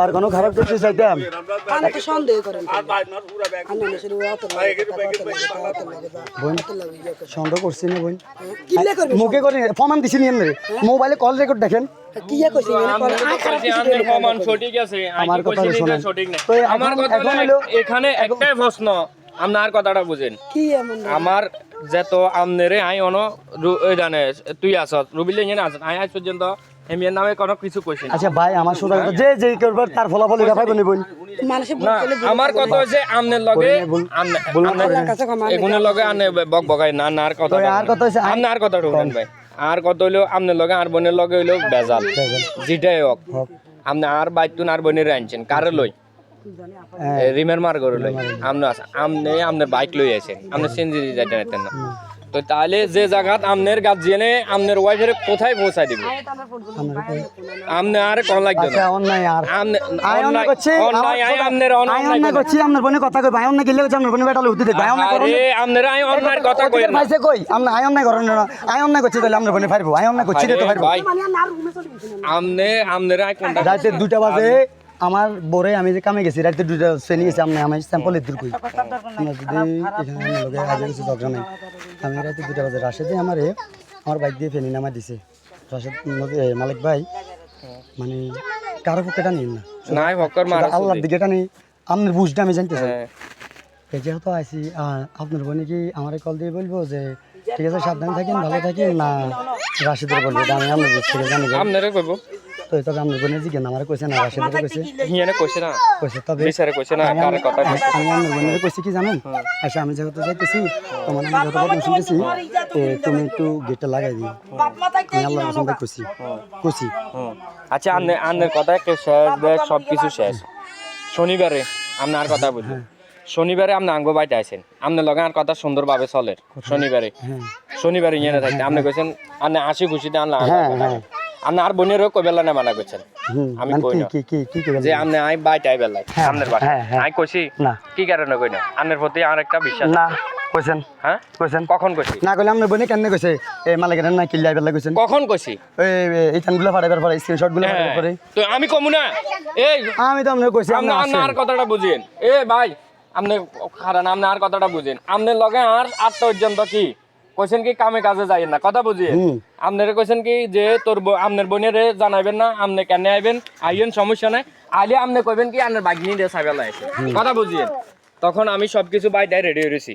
আর কোনো খারাপ কিছু চাইতাম সন্দেহ করেন সন্দেহ করছি না বোন মুখে করে প্রমাণ দিছি নিয়ে মোবাইলে কল রেকর্ড দেখেন আমার কথা এখানে একটাই প্রশ্ন আপনার কথাটা বুঝেন আমার যেত আমনেরে আই অন জানে তুই আস রুবিলে নিয়ে আস আই আজ পর্যন্ত এমিয়ার নামে কোনো কিছু কইছি না। আচ্ছা ভাই আমার সুদা যে যে করবে তার ফলাফল এটা পাইবো নি বোন আমার কথা হইছে আমনের লগে এগুনের লগে আনে বক বকাই না আর কথা আর কথা হইছে আমনে আর কথা ঢুকেন ভাই আর কথা হইলো আমনের লগে আর বোনের লগে হইলো বেজাল যেটাই হোক আমনে আর বাইতুন আর বোনের আনছেন কারে লই রিমের মার করে লই আমনে বাইক লই আছেন আমনে সেনজি যাইতে নিতেন না তো তাহলে যে জায়গাত আমনের গার্জিয়ানে আমনের ওয়াইফের কোথায় পৌঁছায় দিবে আমনে আর কোন লাগবে না অন্যায় আর আমনে অন্যায় করছি অন্যায় আমনের অন্যায় করছি আপনার বোনের কথা কই ভাই অন্যায় গেলে আপনার বোনের বেটা লউতে দেখ ভাই অন্যায় করুন আরে আমনের আই অন্যায়ের কথা কই না ভাইছে কই আমরা আই অন্যায় করেন না আই অন্যায় করছি তাহলে আমরা বোনে পারবো আই অন্যায় করছি তো পারবো ভাই আমনের আই কোনটা রাতে 2টা বাজে আমার বরে আমি যে কামে গেছি রাতে 2টা শ্রেণী গেছি আমি আমার স্যাম্পল এর কই আমরা যদি এখানে লগে আগে কিছু দরকার নাই আমি রাতে 2টা বাজে রাশেদে আমার বাইক দিয়ে ফেনি নামা দিছে রাশেদ মালিক ভাই মানে কারো পকেটা নিন না নাই হকর মারা আল্লাহর দিকে টানি আপনার বুঝটা আমি জানতেছি এই যেহেতু আইছি আপনার বোনে কি আমারে কল দিয়ে বলবো যে ঠিক আছে সাবধানে থাকেন ভালো থাকেন না রাশেদের বলবো আমি আপনার বুঝ থেকে জানি আমনেরে কইবো তো তবে আপনার বোনে জিজ্ঞেস আমারে কইছে না রাশেদের কইছে হিয়ানে কইছে না কইছে তবে বিচারে কইছে না কার কথা আমি আপনার বোনের কইছি কি জানেন আচ্ছা আমি যেহেতু যাইতেছি তোমার আমি যত কথা শুনতেছি তুমি একটু গেটটা লাগাই দিও আমি আল্লাহর কসম কইছি আচ্ছা আন্নের কথা কে শেষ দেখ সবকিছু শেষ শনিবারে আপনি আর কথা বলি শনিবারে আপনি আঙ্গ বাইতে আছেন আপনার লগে আর কথা সুন্দরভাবে চলে শনিবারে ইয়ে থাকতে আপনি কইছেন আপনি হাসি খুশিতে আনলাম আপনি আর বোনেরও কই বেলা না মানা করছেন আমি কই না যে আপনি আই বাইতে আই বেলা আপনার বাসা আই কইছি না কি কারণে কই না আপনার প্রতি আর একটা বিশ্বাস না কইছেন হ্যাঁ কইছেন কখন কইছি না কইলে আপনার বোনে কেন কইছে এই মালিকের না কিল্লাই বেলা কইছেন কখন কইছি এই চানগুলো ফাটাইবার পরে স্ক্রিনশটগুলো ফাটাইবার পরে তো আমি কমু না এই আমি তো আপনাকে কইছি আপনি আর কথাটা বুঝেন এ ভাই আপনি খারাপ আপনি আর কথাটা বুঝেন আপনার লগে আর পর্যন্ত কি কইছেন কি কামে কাজে যাইেন না কথা বুঝিয়ে আপনারা কইছেন কি যে তোর আপনার বোনের জানাইবেন না আপনি কেন আইবেন আইয়েন সমস্যা নাই আইলে আপনি কইবেন কি আপনার বাগনি দিয়ে সাইবেলা আছে কথা বুঝিয়ে তখন আমি সবকিছু বাইরে রেডি হয়েছি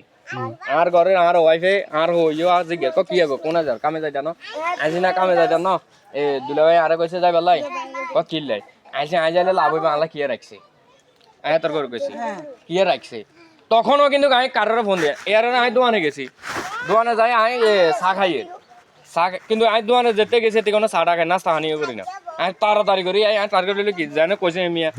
আর ঘরের আর ওয়াইফে আর হইও আজ গেক কি আগো কোন যার কামে যাইতা না আজি না কামে যাইতা না এ দুলাভাই আরে কইছে যাইবেলাই ক কিল্লাই আইছে আইজালে লাভ হইবে আলা কি রাখছে আয় তোর করে কইছি কি রাখছে তখনও কিন্তু আমি কারোর ফোন দিয়ে এর আমি দোকানে গেছি দোকানে যাই আমি চা খাইয়ে চা কিন্তু আমি দোকানে যেতে গেছি কোনো চাটা খাই নাস্তা হানিও করি না আমি তাড়াতাড়ি করি টার্গেট হইলে কি জানে কইছে মিয়া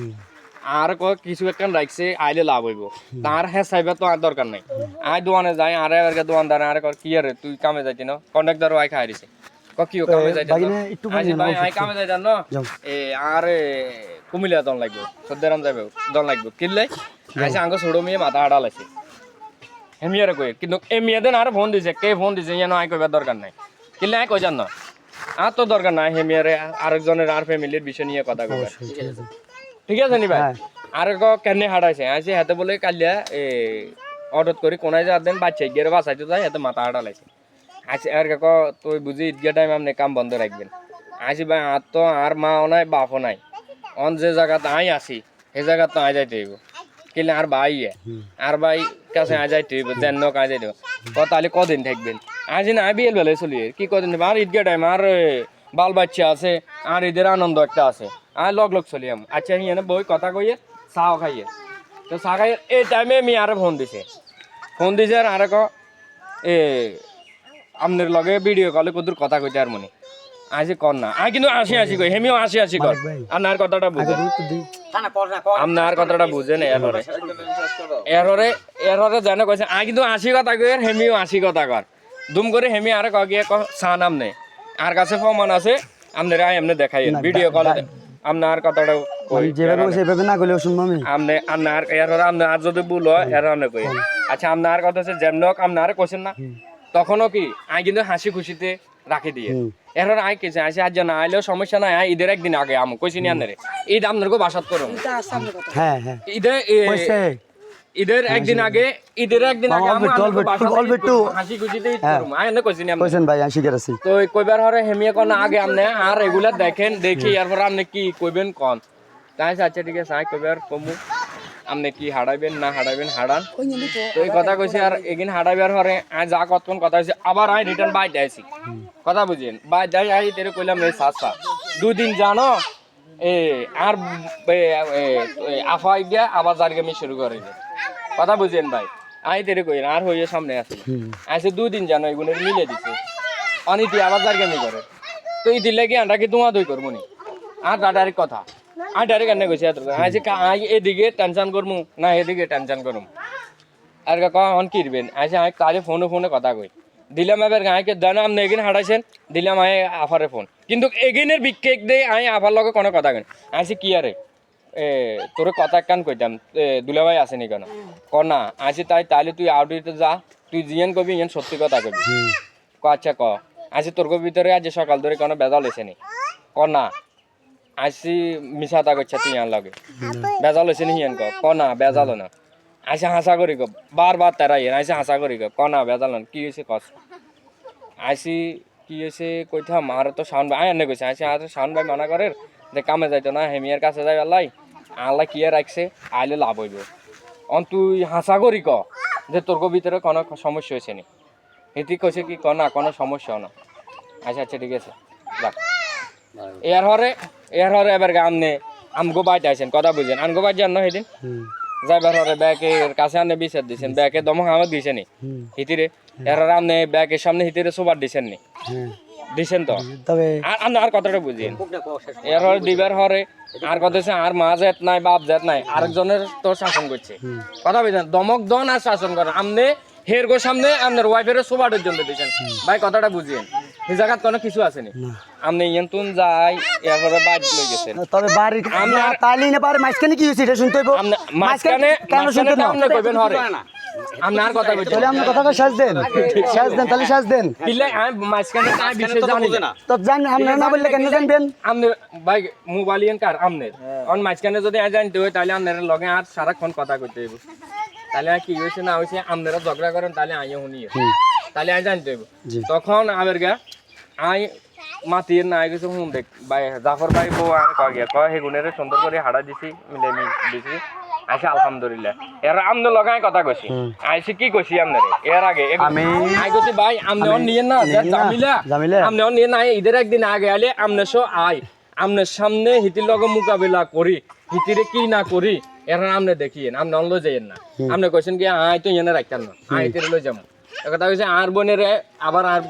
আর কিছু একটা রাখছে আইলে লাভ হইব তার হ্যাঁ চাইবে তো আর দরকার নাই আমি দোকানে যাই আরে দোকানদার আরে কি আরে তুই কামে যাইতি না কন্ট্রাক্টর আই খাই দিছে কিও কামে যাইতি আই কামে যাইতাম না আরে কুমিল্লা দন লাগবে সদ্দারাম যাবে দন লাগবে কিনলে আইসে আঙ্গ ছোট মেয়ে মাথা হাড়াল আছে হেমিয়ারে কই কিন্তু এই মেয়েদের আর ফোন দিছে কে ফোন দিছে যেন আই কইবার দরকার নাই কিনলে আই কই জান না আর তো দরকার নাই হেমিয়ারে আরেকজনের আর ফ্যামিলির বিষয় নিয়ে কথা কইবা ঠিক আছে নি ভাই আর কেন হাড়াইছে আইসে হাতে বলে কালিয়া অর্ডার করি কোনায় যা দেন বাচ্চা গিয়ে বাসাইতে যায় হাতে মাথা হাড়ালাইছে আইসে আর কাক তুই বুঝি ঈদগা টাইম আপনি কাম বন্ধ রাখবেন আইসি ভাই আর তো আর মাও নাই বাপও নাই অন যে জায়গাতে আই আসি সেই জায়গা তো আই যাইতে হইব কিলে আর ভাই আর ভাই কাছে আই যাইতে হইব যেন আই যাইতে তাহলে কদিন থাকবেন আজ না বিয়েল বেলে চলি কি কদিন আর ঈদগা টাইম আর বাল বাচ্চা আছে আর ঈদের আনন্দ একটা আছে আর লগ চলি আম আচ্ছা হিয়ে বই কথা কইয়ে চাও খাইয়ে তো চা খাইয়ে এই টাইমে আমি আর ফোন দিছে আর ক আপনার লগে ভিডিও কলে কদুর কথা কইতে আর মনে আজি কর না আই কিন্তু আসি কই হেমিও আসি কর আপনার কথাটা বুঝেন আপনার কথাটা বুঝেন এররে জানে কইছে আই কিন্তু 80 কথা কই হেমিও 80 কথা কর দুম করে হেমি আর কগিয়ে ক সা নাম নে আর কাছে প্রমাণ আছে আপনারা এমনি দেখাই ভিডিও কলে আপনার কথাটা কই যেভাবে সেভাবে না কইলেও শুনবো আমি আপনার এররে আপনার আর যদি ভুল হয় এর আপনি কই আচ্ছা আপনার কথা হচ্ছে যেমনক আপনার কইছেন না তখনও কি আই কিন্তু হাসি খুশিতে রাখি দিয়ে এরপর আই কেছে আসে আজ না আইলেও সমস্যা নাই আই ঈদের একদিন আগে আমু কইছি নি আনরে ঈদ আপনার গো বাসাত করুম এটা সামনে কথা হ্যাঁ হ্যাঁ কইছে ঈদের একদিন আগে আমি অল্প একটু হাসি খুশিতে ঈদ করুম আই না কইছি নি আমি কইছেন ভাই আমি শিখে আছি তো কইবার হরে হেমিয়া কোন আগে আমনে আর রেগুলার দেখেন দেখি এরপর আপনি কি কইবেন কোন তাই আচ্ছা ঠিক আছে আই কইবার কমু আপনি কি হাড়াইবেন না হাড়াইবেন হাড়ান তো এই কথা কইছি আর এগিন হাড়াইবার হরে আই যা কতক্ষণ কথা হইছে আবার আই রিটার্ন বাই যাইছি কথা বুঝেন বাই যাই আই তেরে কইলাম রে সাসা দুই দিন জানো আর আফাই দিয়া আবার জারগামি শুরু করে কথা বুঝেন ভাই আই তেরে কই আর হইয়ে সামনে আছে আইসে দুই দিন জানো এগুলোর মিলে দিছে অনিতি আবার জারগামি করে তো এই দিলে কি আমরা কি তোমা দই করবো নি আর ডাইরেক্ট কথা আই ডাইরেক্ট এনে কইছি এত আইসে আই এদিকে টেনশন করমু না এদিকে টেনশন করমু আর কা অন কিরবেন আইসে আই কালে ফোনে কথা কই দিলাম এবার গায়কে দানা আপনি এগিন হাঁটাইছেন দিলাম আই আফারে ফোন কিন্তু এগিনের বিকেক দে আই আফার লগে কোনো কথা কই আইসে কি আরে তোর কথা কান কইতাম দুলাভাই আসেনি কেন কনা আইসে তাইলে তুই আউটিতে যা তুই জিয়ান কবি ইয়ান সত্যি কথা কবি আচ্ছা ক আইসে তোর ভিতরে আজ সকাল ধরে কোনো বেজাল হয়েছে নি কনা আইসি মিশাতা করছে তুই ইয়ান লাগে বেজাল হয়েছে নি ইয়ান কনা বেজাল না আইসে হাসা করি গো বারবার তারা ইয়ে আইসে হাসা করি গো কনা বেজাল কি হয়েছে কস আইসি কি হয়েছে কইতাম আর তো শাওন ভাই এনে কইছে আইসে আর শাওন ভাই মানা করে যে কামে যাইতো না হেমিয়ার কাছে যাই আল্লাহ কি রাখছে আইলে লাভ হইব অন তুই হাসা করি ক যে তোর ভিতরে কোনো সমস্যা হয়েছে নি এটি কইছে কি কনা কোনো সমস্যা না আচ্ছা আচ্ছা ঠিক আছে যাক এর হরে এবার আমগো বাইতে আইছেন কথা বুঝেন আনগো বাইতে যান না সেদিন যাইবার হরে ব্যাগের কাছে আনে বিচার দিছেন ব্যাগে দমক আমাকে দিছে নি হিতিরে এর হরে আপনি ব্যাগের সামনে হিতিরে সোবার দিছেন নি দিছেন তো তবে আর কথাটা বুঝিয়েন এর হরে দিবার হরে আর কথা আর মা জাত নাই বাপ জাত নাই আরেকজনের তো শাসন করছে কথা বুঝেন দমক দন আর শাসন করেন আপনি হের গো সামনে আপনার ওয়াইফের সোবাটের জন্য দিয়েছেন ভাই কথাটা বুঝিয়েন এই জায়গাত কোনো কিছু আসেনি আপনি ইয়ন্তুন যাই এরপরে বাড়ি লই গেছেন তবে বাড়ি আমরা তাইলি না পারে মাঝখানে কি হইছে এটা শুনতে হইব মাঝখানে কেন শুনতে না আপনি কইবেন হরে আপনি আর কথা কইছেন তাহলে আপনি কথাটা শেষ দেন তাহলে শেষ দেন কিলে আমি মাঝখানে তাই বিষয় জানি না তো জান আপনি না বললে কেন জানবেন আপনি ভাই মোবাইল ইয়ান কার আমনের অন মাঝখানে যদি আজ জানতে হয় তাহলে আপনার লগে আর সারাক্ষণ কথা কইতে হইব তাহলে কি হইছে না হইছে আপনারা ঝগড়া করেন তাহলে আইও শুনি তাহলে আই জানতে হইব তখন আবার গা আই মাতির না আই কিছু হুম দেখ ভাই জাফর ভাই বউ আর কয় গিয়া কয় হে গুণের সুন্দর করে হাড়া দিছি মিলে দিছি আইসা আলহামদুলিল্লাহ এর আমনে লগাই কথা কইছি আইসি কি কইছি আপনারে এর আগে আমি আই কইছি ভাই আমনে অন নিয়ে না জামিলা আমনে অন নিয়ে না ঈদের একদিন আগে আইলে আমনে সো আই আমনের সামনে হিতির লগে মোকাবিলা করি হিতিরে কি না করি এর আমনে দেখিয়েন আমনে অন লই যাইয়েন না আমনে কইছেন কি আই তো এনে রাখতাম না আই হিতিরে লই যাম কথা কইছে আর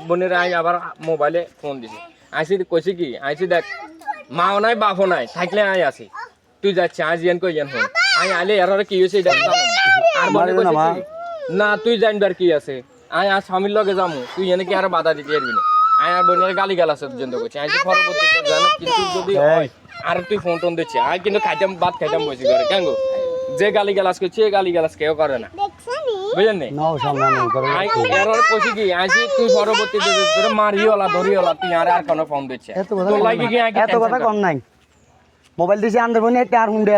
বোনের আই আবার মোবাইলে ফোন দিছি আইসি কইছি কি আইসি দেখ মাও নাই বাপও নাই থাকলে আই আছি তুই যাচ্ছি আজ ইয়ান কই ইয়ান ফোন আই আইলে এর কি হইছে এটা আর বলে কইছে না তুই জানবার কি আছে আই আর স্বামীর লগে যামু তুই এনে কি আর বাধা দিতে পারবি না আই আর বোনের গালি গালাছে পর্যন্ত কইছে আইসি পরবর্তীতে জানো কিছু যদি হয় আর তুই ফোন টোন দিচ্ছি আই কিন্তু খাইতাম ভাত খাইতাম বসে করে কেন গো যে গালি গালাস করছে গালি গালাস কেউ করে না বুঝলেন নি এর কইছি কি আইসি তুই পরবর্তীতে তোরে মারিওলা ধরিওলা তুই আর কোনো ফোন দিচ্ছে তোর লাগি কি এত কথা কম নাই মোবাইল দিছি আন্দার বনে একটা আর হুন্ডে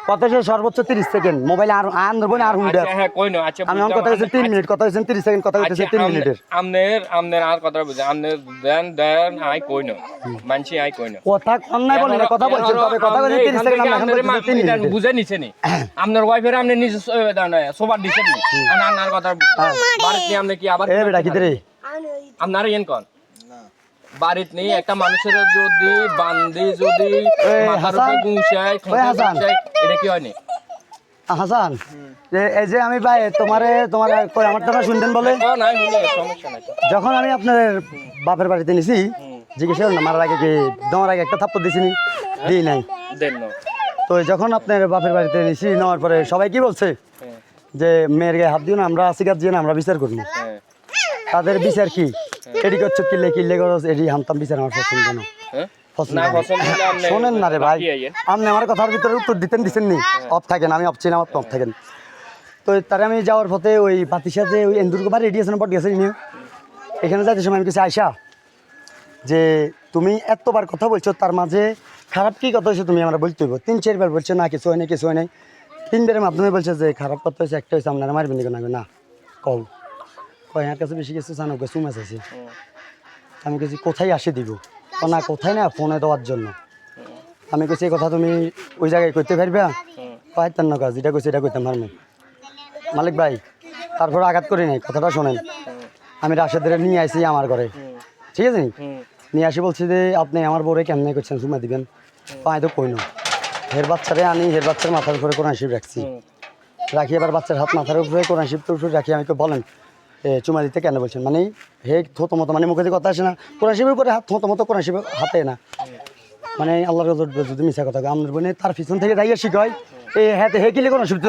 কত সর্বোচ্চ 30 সেকেন্ড মোবাইল আর আন্দার বনে আর হুন্ডে হ্যাঁ কই না আচ্ছা আমি কথা কইছি 3 মিনিট কথা কইছেন 30 সেকেন্ড কথা কইছেন 3 মিনিটের আমনের আর কথা বুঝে আমনের দেন আই কই না মানছি আই কই না কথা কম নাই বলে কথা বলছেন তবে কথা কইছেন 30 সেকেন্ড আমরা 3 মিনিট বুঝে নিছে নি আমনের ওয়াইফের আমনে নিজে সোবার দিছেন নি আর কথা বাড়িতে আমনে কি আবার এ বেটা কি রে আপনার ইয়েন কোন বাড়িতে নেই একটা মানুষের যদি বান্দি যদি মাথার উপরে গুঁসায় এটা কি হয়নি হাসান এই যে আমি ভাই তোমার আমার কথা শুনতেন বলে যখন আমি আপনার বাপের বাড়িতে নিছি জিজ্ঞেস না মারার আগে কি দেওয়ার আগে একটা থাপ্পড় দিছিনি দিই নাই তো যখন আপনার বাপের বাড়িতে নিছি নেওয়ার পরে সবাই কি বলছে যে মেয়ের গায়ে হাত দিও না আমরা আশীর্বাদ দিয়ে না আমরা বিচার করবো তাদের বিচার কি এডি করছো কিল্লে করছ এডি হামতাম বিচার আমার পছন্দ না শোনেন না রে ভাই আপনি আমার কথার ভিতরে উত্তর দিচ্ছেন নি অফ থাকেন আমি অফ চিনি আমার অফ থাকেন তো তারে আমি যাওয়ার পথে ওই পাতির সাথে ওই এন্দুরকে বাড়ি রেডি আছে না পট গেছে এখানে যাইতে সময় আমি কিছু আইসা যে তুমি এতবার কথা বলছো, তার মাঝে খারাপ কি কথা হয়েছে তুমি আমরা বলতে হইব। 3-4 বার বলছে না কিছু হয় না, কিছু হয় নাই। 3 বারের মাধ্যমে বলছে যে খারাপ কথা হয়েছে, একটা হয়েছে আপনারা মারবেন না কও কয় আমার কাছে বেশি কিছু জানো চুমা চাইছি। আমি কেছি কোথায় আসে দিব, না কোথায় না ফোনে দেওয়ার জন্য। আমি কেছি এই কথা তুমি ওই জায়গায় করতে পারবে, পাইতেন না কাজ যেটা কইছে এটা করতাম পারবো। মালিক ভাই তারপর আঘাত করি নাই, কথাটা শোনেন। আমি রাশেদের নিয়ে আসি আমার ঘরে, ঠিক আছে নি? নিয়ে আসি বলছি যে আপনি আমার বউরে কেমনে করছেন চুমা দিবেন, পাই তো কই না। হের বাচ্চারে আনি, হের বাচ্চার মাথার উপরে কোরআন শরীফ রাখছি, রাখি এবার বাচ্চার হাত মাথার উপরে কোরআন শরীফ উপরে রাখি। আমি বলেন চুমা দিতে কেন বলছেন, মানে হে থতো মতো, মানে মুখে কথা আসে না, কোরআন শরীফের উপরে হাত থতো মতো, কোরআন শরীফ হাতে না, মানে আল্লাহর যদি মিশা কথা আপনার বোনে তার পিছন থেকে দাঁড়িয়ে শিখায় হে কিলে কোরআন শরীফ